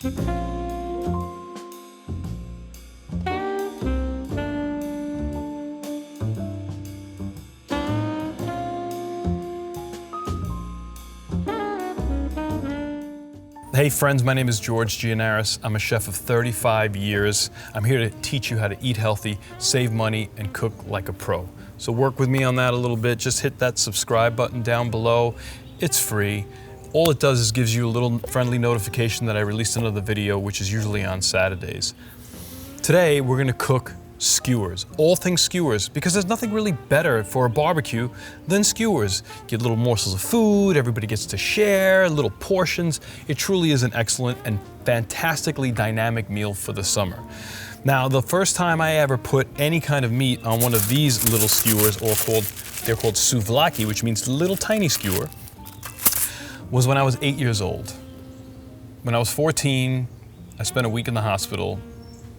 Hey friends, my name is George Gianaris. I'm a chef of 35 years. I'm here to teach you how to eat healthy, save money, and cook like a pro. So work with me on that a little bit. Just hit that subscribe button down below. It's free. All it does is gives you a little friendly notification that I released another video, which is usually on Saturdays. Today, we're gonna cook skewers, all things skewers, because there's nothing really better for a barbecue than skewers. Get little morsels of food, everybody gets to share, little portions. It truly is an excellent and fantastically dynamic meal for the summer. Now, the first time I ever put any kind of meat on one of these little skewers, they're called souvlaki, which means little tiny skewer, was when I was 8 years old. When I was 14, I spent a week in the hospital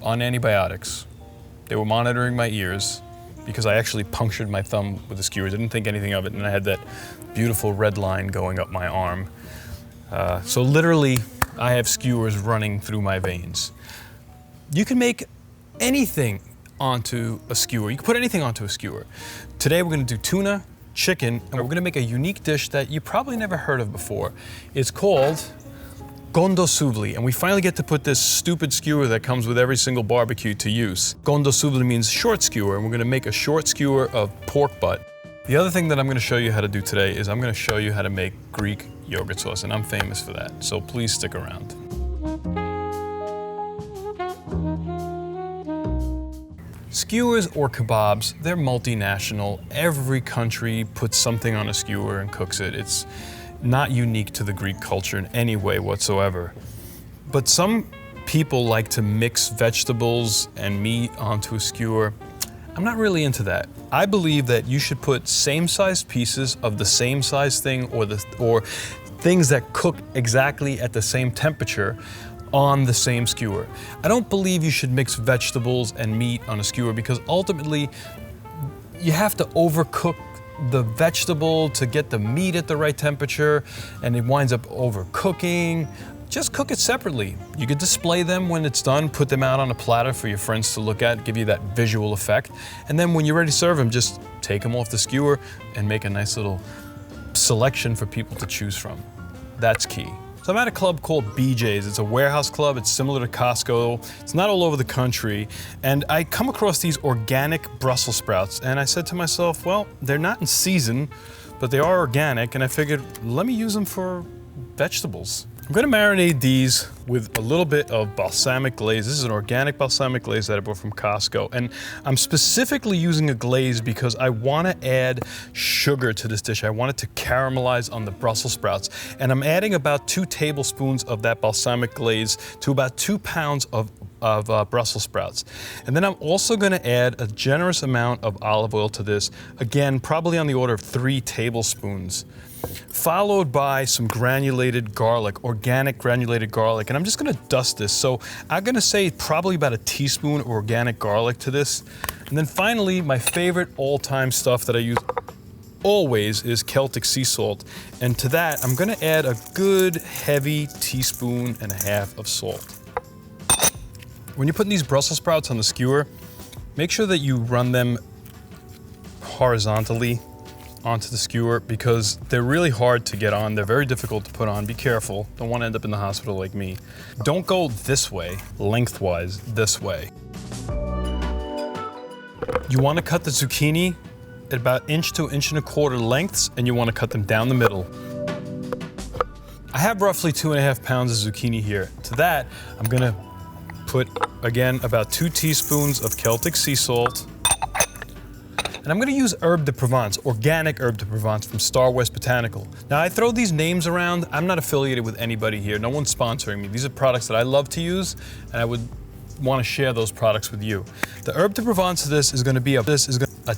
on antibiotics. They were monitoring my ears because I actually punctured my thumb with the skewers. I didn't think anything of it, and I had that beautiful red line going up my arm. So literally, I have skewers running through my veins. You can make anything onto a skewer. You can put anything onto a skewer. Today we're gonna do tuna, chicken, and we're gonna make a unique dish that you probably never heard of before. It's called Condosouvle, and we finally get to put this stupid skewer that comes with every single barbecue to use. Condosouvle means short skewer, and we're gonna make a short skewer of pork butt. The other thing that I'm gonna show you how to do today is I'm gonna show you how to make Greek yogurt sauce, and I'm famous for that, so please stick around. Skewers or kebabs, they're multinational. Every country puts something on a skewer and cooks it. It's not unique to the Greek culture in any way whatsoever. But some people like to mix vegetables and meat onto a skewer. I'm not really into that. I believe that you should put same-sized pieces of the same size thing or things that cook exactly at the same temperature on the same skewer. I don't believe you should mix vegetables and meat on a skewer because ultimately you have to overcook the vegetable to get the meat at the right temperature, and it winds up overcooking. Just cook it separately. You could display them when it's done, put them out on a platter for your friends to look at, give you that visual effect. And then when you're ready to serve them, just take them off the skewer and make a nice little selection for people to choose from. That's key. So I'm at a club called BJ's. It's a warehouse club. It's similar to Costco. It's not all over the country. And I come across these organic Brussels sprouts. And I said to myself, well, they're not in season, but they are organic. And I figured, let me use them for vegetables. I'm gonna marinate these with a little bit of balsamic glaze. This is an organic balsamic glaze that I bought from Costco. And I'm specifically using a glaze because I wanna add sugar to this dish. I want it to caramelize on the Brussels sprouts. And I'm adding about 2 tablespoons of that balsamic glaze to about 2 pounds of Brussels sprouts. And then I'm also gonna add a generous amount of olive oil to this. Again, probably on the order of 3 tablespoons. Followed by some granulated garlic, organic granulated garlic. And I'm just gonna dust this. So I'm gonna say probably about a teaspoon of organic garlic to this. And then finally, my favorite all-time stuff that I use always is Celtic sea salt. And to that, I'm gonna add a good heavy teaspoon and a half of salt. When you're putting these Brussels sprouts on the skewer, make sure that you run them horizontally onto the skewer because they're really hard to get on. They're very difficult to put on. Be careful. Don't want to end up in the hospital like me. Don't go this way, lengthwise, this way. You want to cut the zucchini at about 1 to 1.25 inch lengths, and you want to cut them down the middle. I have roughly 2.5 pounds of zucchini here. To that, I'm gonna put, again, about 2 teaspoons of Celtic sea salt. And I'm gonna use herb de Provence, organic herb de Provence from Star West Botanical. Now I throw these names around, I'm not affiliated with anybody here, no one's sponsoring me. These are products that I love to use, and I would wanna share those products with you. The herb de Provence of this is gonna be a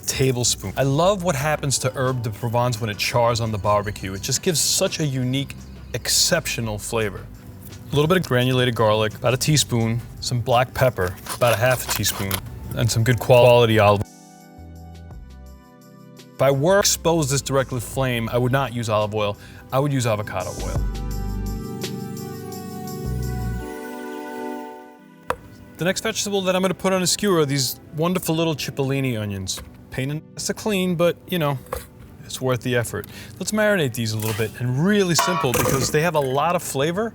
tablespoon. I love what happens to herb de Provence when it chars on the barbecue. It just gives such a unique, exceptional flavor. A little bit of granulated garlic, about a teaspoon, some black pepper, about a half a teaspoon, and some good quality olive oil. If I were to expose this directly to flame, I would not use olive oil. I would use avocado oil. The next vegetable that I'm gonna put on a skewer are these wonderful little cipollini onions. Pain in the ass to clean, but you know, it's worth the effort. Let's marinate these a little bit, and really simple because they have a lot of flavor.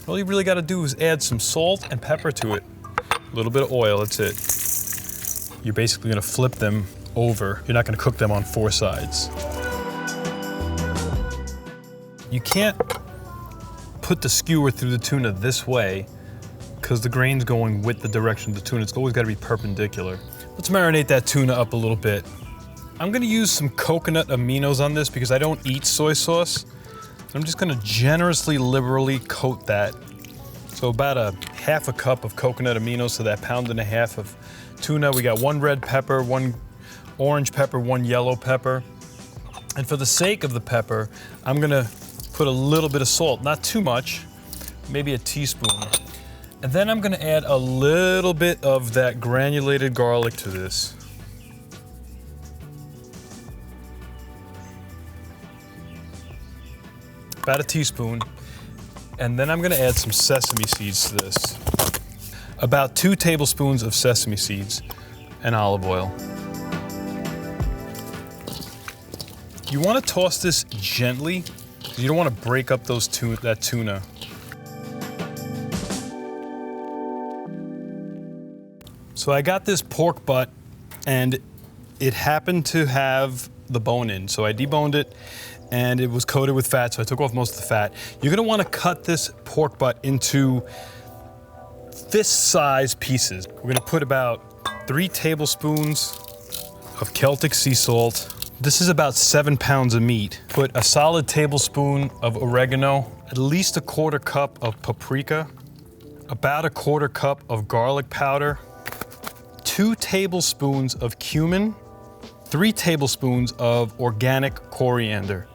All you really gotta do is add some salt and pepper to it. A little bit of oil, that's it. You're basically gonna flip them over. You're not gonna cook them on 4 sides. You can't put the skewer through the tuna this way because the grain's going with the direction of the tuna. It's always gotta be perpendicular. Let's marinate that tuna up a little bit. I'm gonna use some coconut aminos on this because I don't eat soy sauce. I'm just gonna generously, liberally coat that. So about a half a cup of coconut aminos to that 1.5 pounds of tuna. We got 1 red pepper, 1 orange pepper, 1 yellow pepper. And for the sake of the pepper, I'm gonna put a little bit of salt, not too much, maybe a teaspoon. And then I'm gonna add a little bit of that granulated garlic to this. About a teaspoon. And then I'm gonna add some sesame seeds to this. About 2 tablespoons of sesame seeds and olive oil. You wanna toss this gently. You don't wanna break up that tuna. So I got this pork butt and it happened to have the bone in. So I deboned it and it was coated with fat, so I took off most of the fat. You're gonna wanna cut this pork butt into fist-sized pieces. We're gonna put about 3 tablespoons of Celtic sea salt. This is about 7 pounds of meat. Put a solid tablespoon of oregano, at least a 1/4 cup of paprika, about a 1/4 cup of garlic powder, 2 tablespoons of cumin, 3 tablespoons of organic coriander.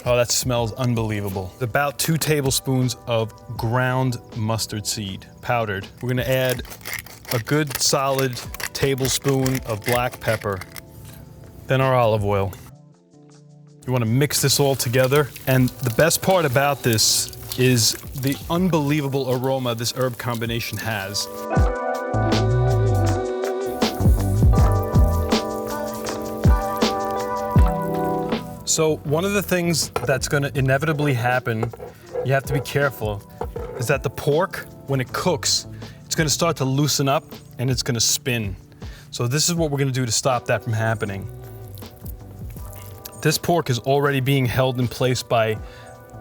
Oh, that smells unbelievable. About 2 tablespoons of ground mustard seed, powdered. We're gonna add a good solid tablespoon of black pepper. Then our olive oil. You wanna mix this all together. And the best part about this is the unbelievable aroma this herb combination has. So one of the things that's gonna inevitably happen, you have to be careful, is that the pork, when it cooks, it's gonna start to loosen up and it's gonna spin. So this is what we're gonna do to stop that from happening. This pork is already being held in place by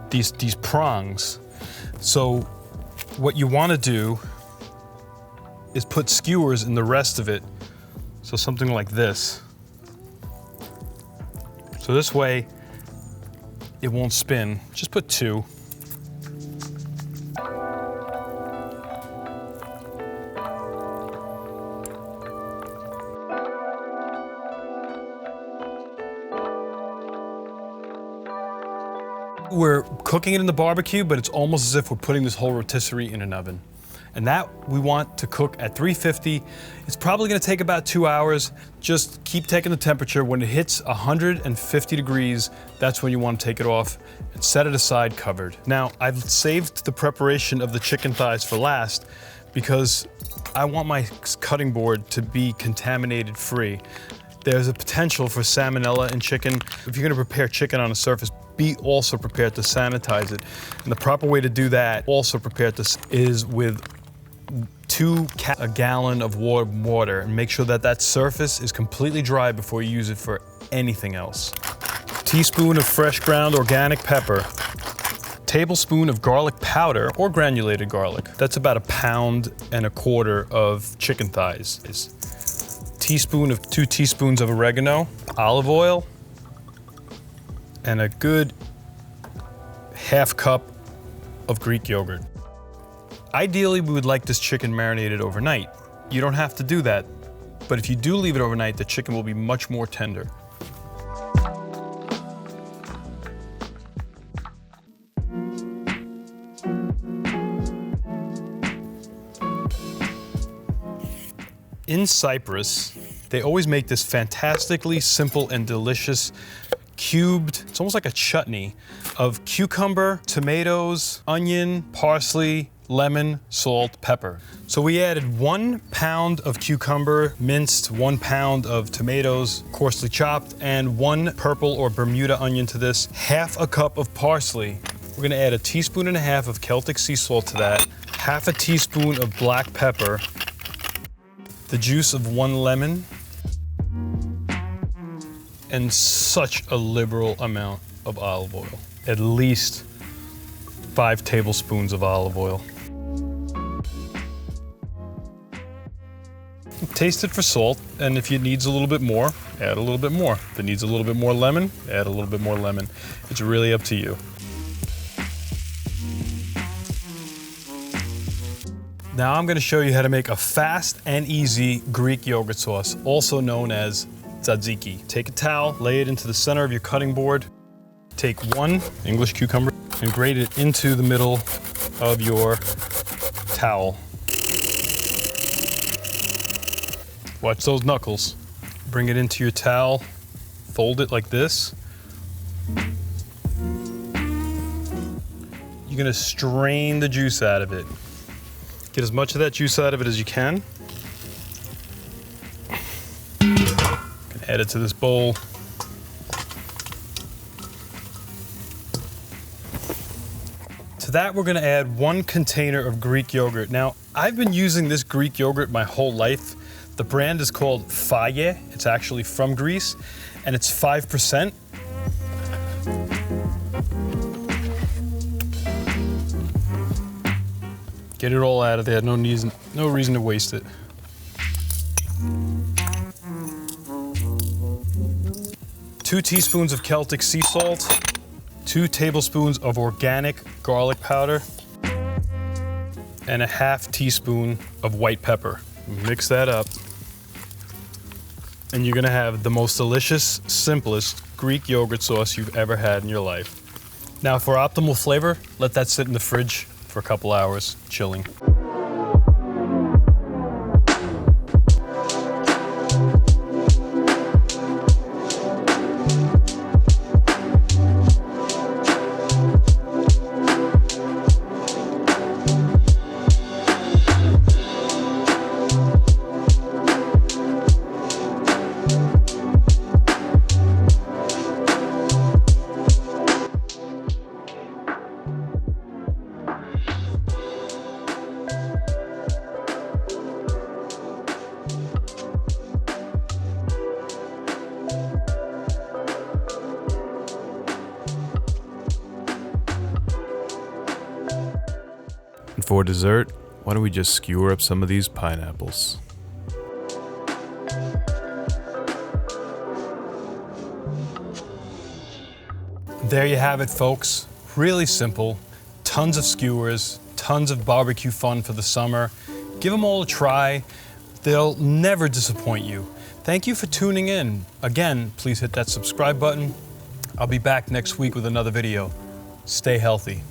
these prongs. So what you wanna do is put skewers in the rest of it. So something like this. So this way, it won't spin. Just put 2. We're cooking it in the barbecue, but it's almost as if we're putting this whole rotisserie in an oven. And that we want to cook at 350. It's probably gonna take about 2 hours. Just keep taking the temperature. When it hits 150 degrees, that's when you want to take it off and set it aside covered. Now, I've saved the preparation of the chicken thighs for last because I want my cutting board to be contaminated free. There's a potential for salmonella in chicken. If you're gonna prepare chicken on a surface, be also prepared to sanitize it. And the proper way to do that, also prepared to, is with a gallon of water and make sure that that surface is completely dry before you use it for anything else. Teaspoon of fresh ground organic pepper. Tablespoon of garlic powder or granulated garlic. That's about 1.25 pounds of chicken thighs. 2 teaspoons of oregano, olive oil, and a good 1/2 cup of Greek yogurt. Ideally, we would like this chicken marinated overnight. You don't have to do that, but if you do leave it overnight, the chicken will be much more tender. In Cyprus, they always make this fantastically simple and delicious cubed, it's almost like a chutney, of cucumber, tomatoes, onion, parsley, lemon, salt, pepper. So we added 1 pound of cucumber, minced, 1 pound of tomatoes, coarsely chopped, and 1 purple or Bermuda onion to this, half a cup of parsley. We're gonna add 1.5 teaspoons of Celtic sea salt to that, half a teaspoon of black pepper, the juice of 1 lemon, and such a liberal amount of olive oil. At least 5 tablespoons of olive oil. Taste it for salt, and if it needs a little bit more, add a little bit more. If it needs a little bit more lemon, add a little bit more lemon. It's really up to you. Now I'm gonna show you how to make a fast and easy Greek yogurt sauce, also known as Tzatziki. Take a towel, lay it into the center of your cutting board. Take 1 English cucumber and grate it into the middle of your towel. Watch those knuckles. Bring it into your towel, fold it like this. You're gonna strain the juice out of it. Get as much of that juice out of it as you can. You can add it to this bowl. To that, we're gonna add 1 container of Greek yogurt. Now, I've been using this Greek yogurt my whole life. The brand is called Faye. It's actually from Greece, and it's 5%. Get it all out of there, no reason to waste it. Two teaspoons of Celtic sea salt, 2 tablespoons of organic garlic powder, and 1/2 teaspoon of white pepper. Mix that up, and you're gonna have the most delicious, simplest Greek yogurt sauce you've ever had in your life. Now for optimal flavor, let that sit in the fridge for a couple hours, chilling. And for dessert, why don't we just skewer up some of these pineapples? There you have it, folks. Really simple. Tons of skewers, tons of barbecue fun for the summer. Give them all a try. They'll never disappoint you. Thank you for tuning in. Again, please hit that subscribe button. I'll be back next week with another video. Stay healthy.